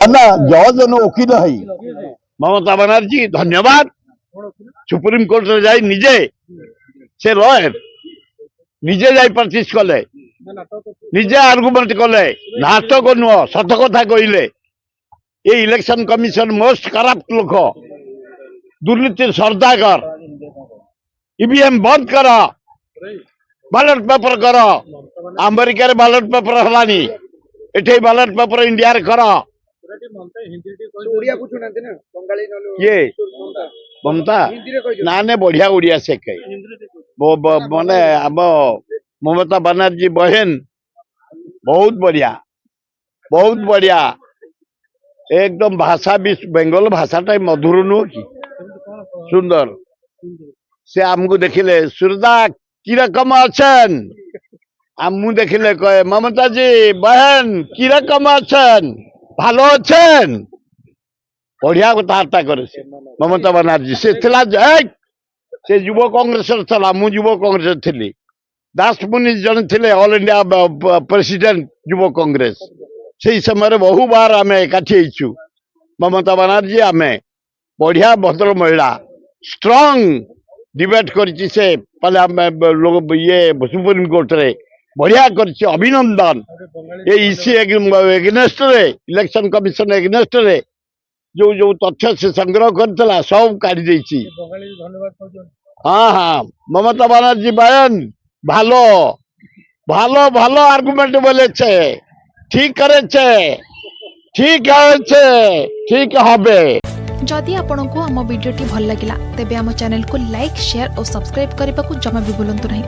ना जज न वकिल है ममता बनर्जी धन्यवाद सुप्रीम कोर्ट रे जाई निजे से लॉयर निजे जाई प्रैक्टिस कले निजे आर्गुमेंट कले नाटक नुह सत कथा कहले ये इलेक्शन कमिशन मोस्ट करप्ट लोक दुर्नीति सरदागर ईवीएम बंद कर बैलेट पेपर कर अमेरिका बैलेट पेपर हलानी एठे बैलेट पेपर इंडिया रे कर ये ममता ना ने बढ़िया उड़िया से कही माने आम ममता बनर्जी बहन बहुत बढ़िया एकदम भाषा भी बेंगल भाषाटा मधुर नुह कि सुंदर से आमको देखिले सुरदा की रकम अच्छन आमु देखिले कहे ममता जी बहन की रकम अच्छन भालो अच्छन बढ़िया कथबार्ता करे ममता बनर्जी से से युव कांग्रेस चला मु युव कांग्रेस थी दास मुनि जन थे ऑल इंडिया प्रेसिडेंट युव कांग्रेस से समय बहु बार आम एकाठी ममता बनर्जी आम बढ़िया भद्र महिला स्ट्रांग डिबेट कर ये सुप्रीम कोर्ट रे बढ़िया कर अभिनंदन ये इसी एग्नेस्ट रे इलेक्शन कमिशन एग्नेस्ट रे जो जो तथ्य से संग्रह करता सब काढ़ी देछि हाँ हाँ ममता बनर्जी बहन भालो भालो भालो आर्गुमेंट बोले ठीक करे ठीक है ठीक हबे। जदि आपंक आम भिडी भल लगा तेब आम चैनल को लाइक शेयर और सब्सक्राइब करने को जमा भी भूलु नहीं।